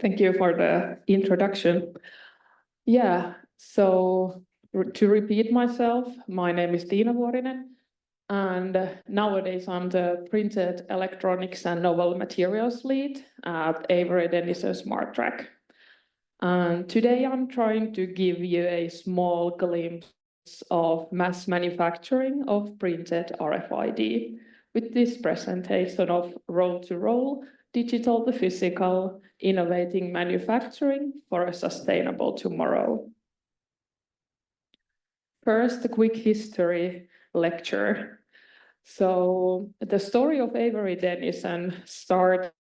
Thank you for the introduction. Yeah, so to repeat myself, my name is Tiina Vuorinen, and nowadays I'm the Printed Electronics and Novel Materials Lead at Avery Dennison Smart Track. And today I'm trying to give you a small glimpse of mass manufacturing of printed RFID with this presentation of roll-to-roll, digital to physical, innovating manufacturing for a sustainable tomorrow. First, a quick history lecture. So the story of Avery Dennison starts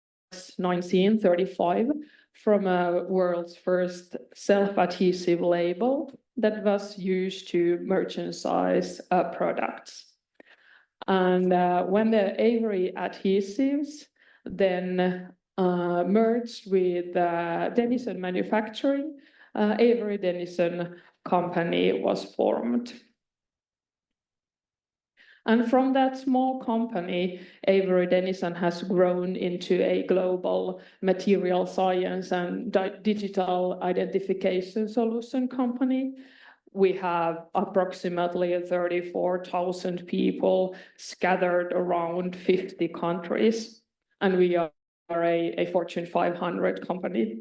1935 from a world's first self-adhesive label that was used to merchandise products. And when the Avery adhesives then merged with Dennison Manufacturing, Avery Dennison company was formed. And from that small company, Avery Dennison has grown into a global material science and digital identification solution company. We have approximately 34,000 people scattered around 50 countries, and we are a Fortune 500 company.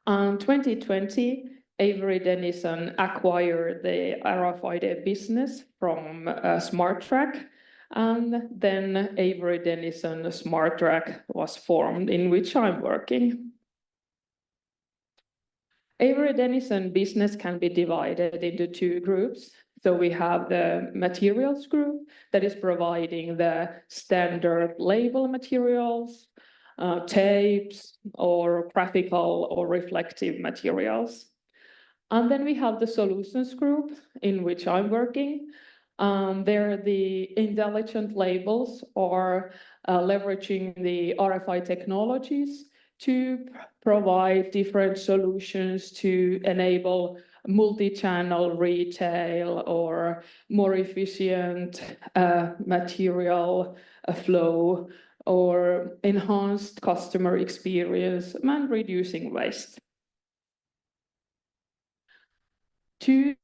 In 2020, Avery Dennison acquired the RFID business from Smart Track, and then Avery Dennison Smart Track was formed, in which I'm working. Avery Dennison business can be divided into two groups. So we have the materials group that is providing the standard label materials, tapes, or graphical or reflective materials. And then we have the solutions group, in which I'm working. They're the intelligent labels, or leveraging the RFID technologies to provide different solutions to enable multi-channel retail or more efficient material flow, or enhanced customer experience and reducing waste. To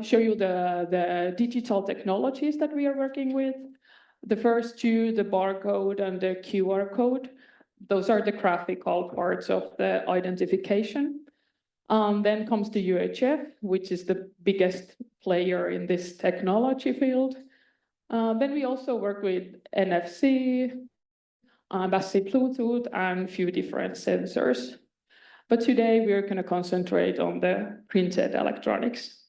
show you the digital technologies that we are working with, the first two, the barcode and the QR code, those are the graphical parts of the identification. Then comes the UHF, which is the biggest player in this technology field. Then we also work with NFC, passive Bluetooth, and a few different sensors. But today we're going to concentrate on the printed electronics.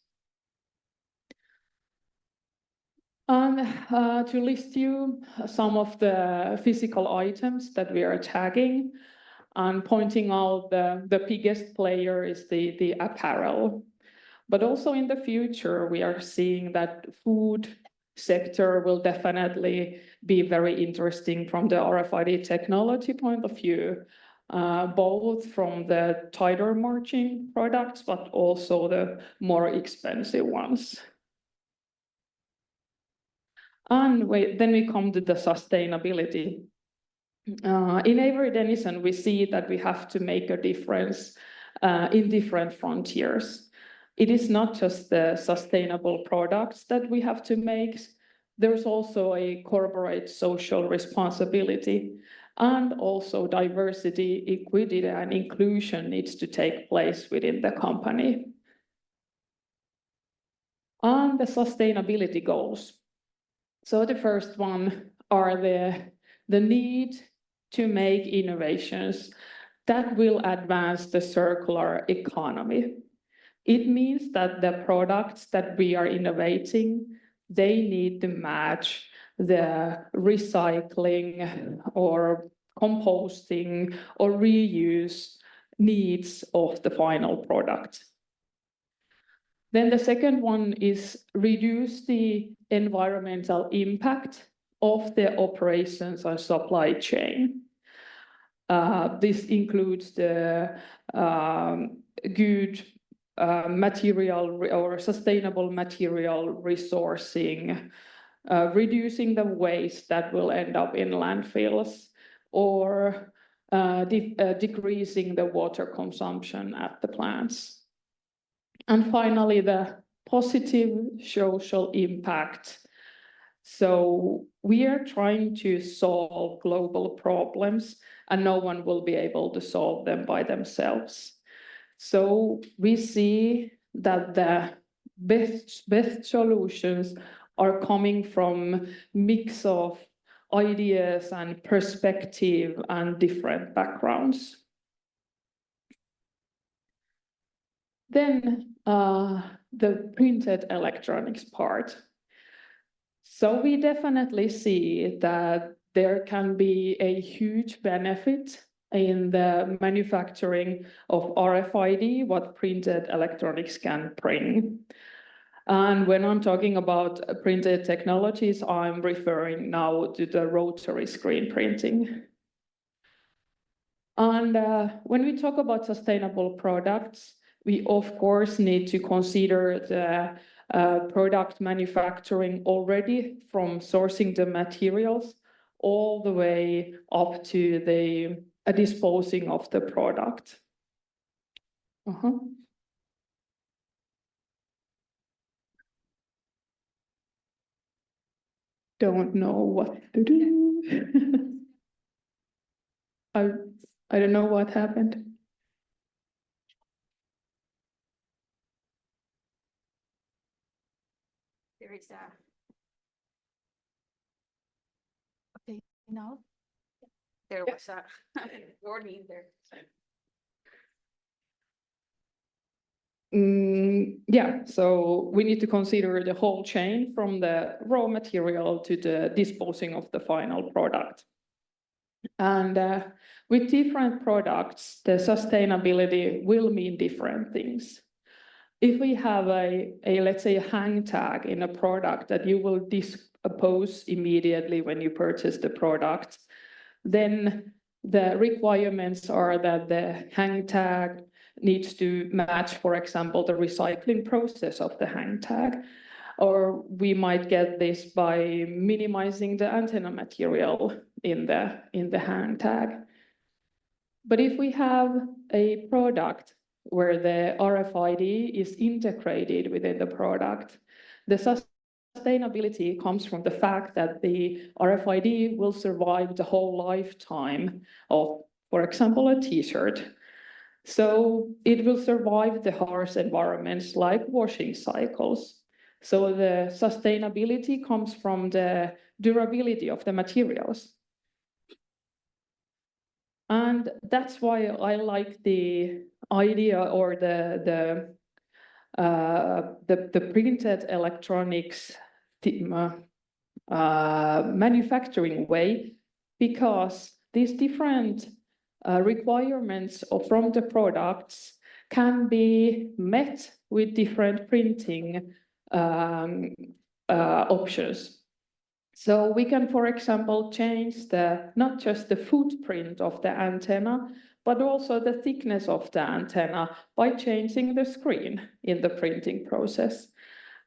And to list you some of the physical items that we are tagging, and pointing out the biggest player is the apparel. But also in the future, we are seeing that food sector will definitely be very interesting from the RFID technology point of view, both from the tighter margin products, but also the more expensive ones. And then we come to the sustainability. In Avery Dennison, we see that we have to make a difference in different frontiers. It is not just the sustainable products that we have to make. There's also a corporate social responsibility, and also diversity, equity, and inclusion needs to take place within the company. And the sustainability goals. So the first one are the need to make innovations that will advance the circular economy. It means that the products that we are innovating, they need to match the recycling or composting or reuse needs of the final product. Then the second one is reduce the environmental impact of the operations and supply chain. This includes the good material or sustainable material resourcing, reducing the waste that will end up in landfills, or decreasing the water consumption at the plants. And finally, the positive social impact. So we are trying to solve global problems, and no one will be able to solve them by themselves. So we see that the best solutions are coming from mix of ideas and perspective and different backgrounds. Then the printed electronics part. So we definitely see that there can be a huge benefit in the manufacturing of RFID, what printed electronics can bring. And when I'm talking about printed technologies, I'm referring now to the rotary screen printing. And when we talk about sustainable products, we of course need to consider the product manufacturing already from sourcing the materials all the way up to the disposing of the product. Don't know what to do. I don't know what happened. There is a. Okay, now there was a warning there. Yeah, so we need to consider the whole chain from the raw material to the disposing of the final product. And with different products, the sustainability will mean different things. If we have a let's say, a hang tag in a product that you will dispose immediately when you purchase the product, then the requirements are that the hang tag needs to match, for example, the recycling process of the hang tag. Or we might get this by minimizing the antenna material in the hang tag. But if we have a product where the RFID is integrated within the product, the sustainability comes from the fact that the RFID will survive the whole lifetime of, for example, a t-shirt. So it will survive the harsh environments like washing cycles. So the sustainability comes from the durability of the materials. And that's why I like the idea or the printed electronics manufacturing way, because these different requirements from the products can be met with different printing options. So we can, for example, change not just the footprint of the antenna, but also the thickness of the antenna by changing the screen in the printing process.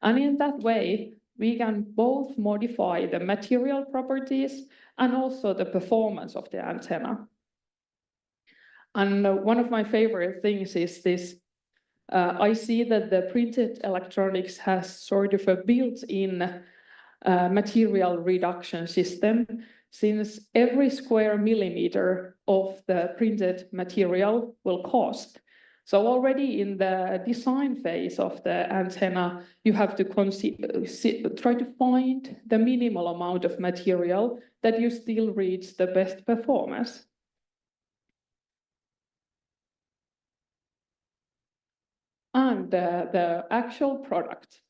And in that way, we can both modify the material properties and also the performance of the antenna. And one of my favorite things is this. I see that the printed electronics has sort of a built-in material reduction system, since every square millimeter of the printed material will cost. So already in the design phase of the antenna, you have to try to find the minimal amount of material that you still reach the best performance. And the actual product.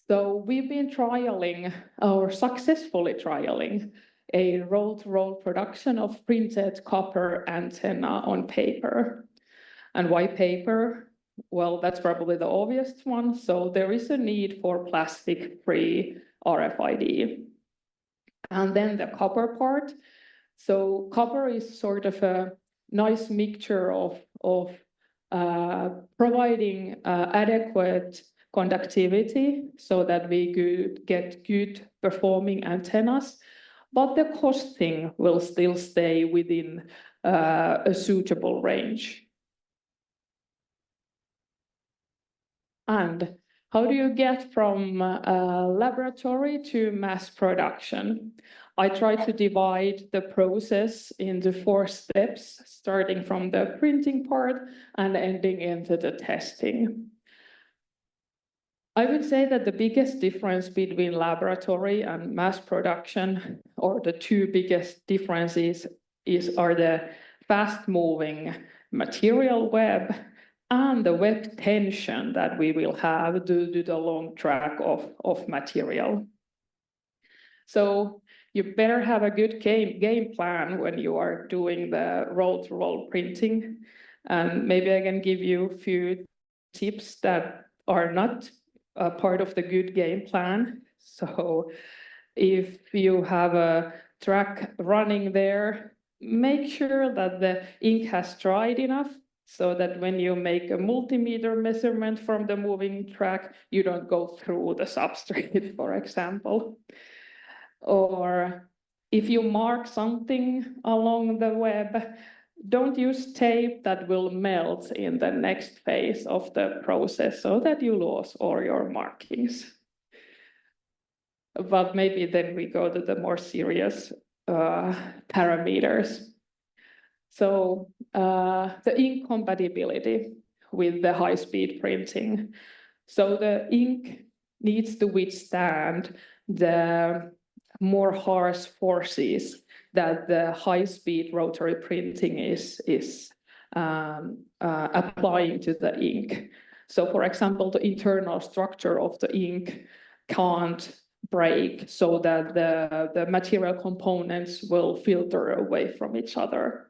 So we've been trialing, or successfully trialing, a roll-to-roll production of printed copper antenna on paper. And why paper? Well, that's probably the obvious one. So there is a need for plastic-free RFID. And then the copper part. So copper is sort of a nice mixture of providing adequate conductivity so that we could get good performing antennas, but the costing will still stay within a suitable range. And how do you get from laboratory to mass production? I try to divide the process into 4 steps, starting from the printing part and ending into the testing. I would say that the biggest difference between laboratory and mass production, or the 2 biggest differences, are the fast-moving material web and the web tension that we will have due to the long track of material. So you better have a good game plan when you are doing the roll-to-roll printing. And maybe I can give you a few tips that are not a part of the good game plan. So if you have a track running there, make sure that the ink has dried enough so that when you make a multimeter measurement from the moving track, you don't go through the substrate, for example. Or if you mark something along the web, don't use tape that will melt in the next phase of the process so that you lose all your markings. But maybe then we go to the more serious parameters. So the ink compatibility with the high-speed printing. So the ink needs to withstand the more harsh forces that the high-speed rotary printing is applying to the ink. So for example, the internal structure of the ink can't break so that the material components will filter away from each other.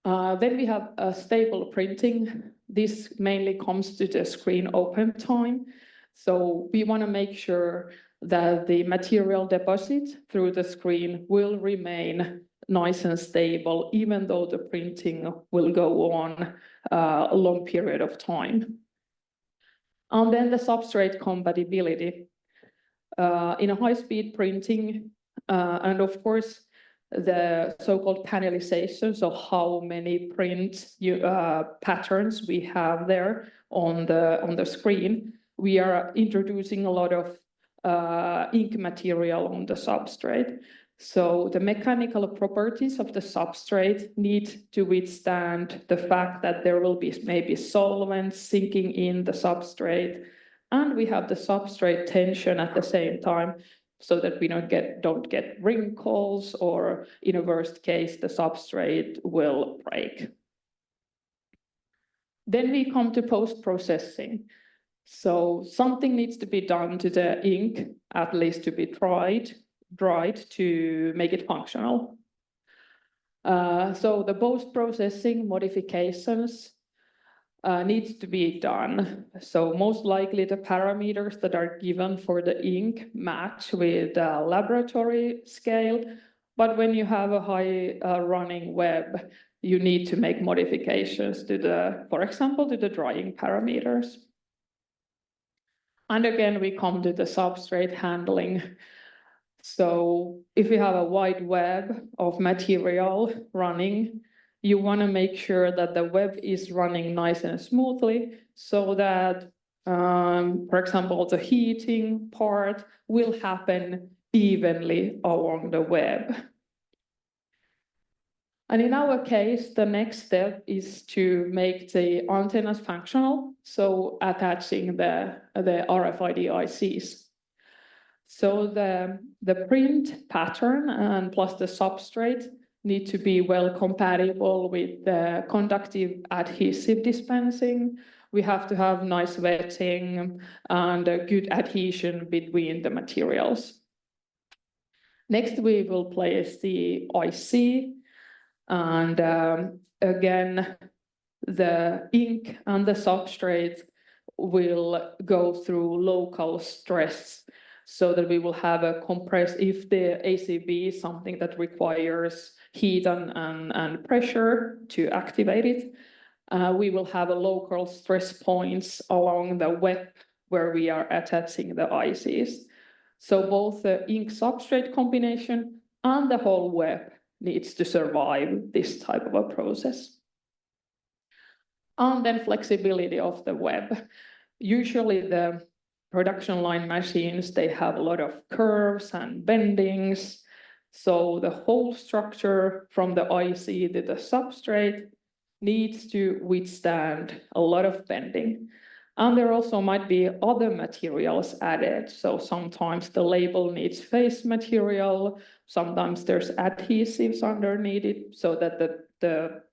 Then we have a stable printing. This mainly comes to the screen open time. So we want to make sure that the material deposit through the screen will remain nice and stable, even though the printing will go on a long period of time. And then the substrate compatibility. In a high-speed printing, and of course, the so-called panelization, so how many print patterns we have there on the screen, we are introducing a lot of ink material on the substrate. So the mechanical properties of the substrate need to withstand the fact that there will be maybe solvents sinking in the substrate, and we have the substrate tension at the same time, so that we don't get wrinkles, or in a worst case, the substrate will break. Then we come to post-processing. So something needs to be done to the ink, at least to be dried to make it functional. So the post-processing modifications needs to be done. So most likely the parameters that are given for the ink match with the laboratory scale. But when you have a high running web, you need to make modifications to for example, to the drying parameters. And again, we come to the substrate handling. So if you have a wide web of material running, you want to make sure that the web is running nice and smoothly, so that, for example, the heating part will happen evenly along the web. And in our case, the next step is to make the antennas functional, so attaching the RFID ICs. So the print pattern and plus the substrate need to be well compatible with the conductive adhesive dispensing. We have to have nice wetting and a good adhesion between the materials. Next, we will place the IC, and again, the ink and the substrate will go through local stress, so that we will have a compressed, if the ACB is something that requires heat and pressure to activate it, we will have a local stress points along the web where we are attaching the ICs. So both the ink substrate combination and the whole web needs to survive this type of a process. And then flexibility of the web. Usually the production line machines, they have a lot of curves and bendings. So the whole structure from the IC to the substrate needs to withstand a lot of bending. And there also might be other materials added. So sometimes the label needs face material, sometimes there's adhesives underneath it so that the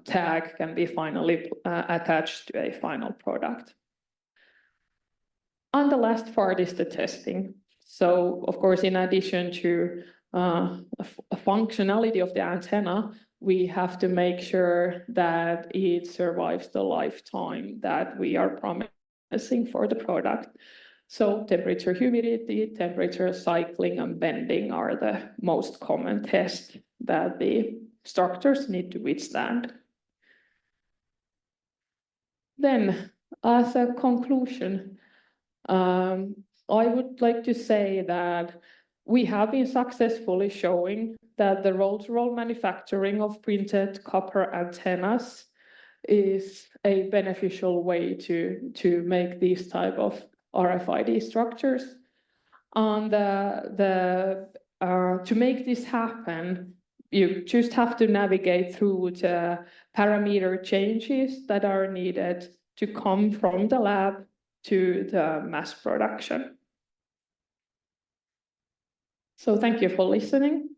tag can be finally attached to a final product. And the last part is the testing. So of course, in addition to a functionality of the antenna, we have to make sure that it survives the lifetime that we are promising for the product. So temperature, humidity, temperature, cycling, and bending are the most common tests that the structures need to withstand. Then, as a conclusion, I would like to say that we have been successfully showing that the roll-to-roll manufacturing of printed copper antennas is a beneficial way to make these type of RFID structures. And to make this happen, you just have to navigate through the parameter changes that are needed to come from the lab to the mass production. So thank you for listening.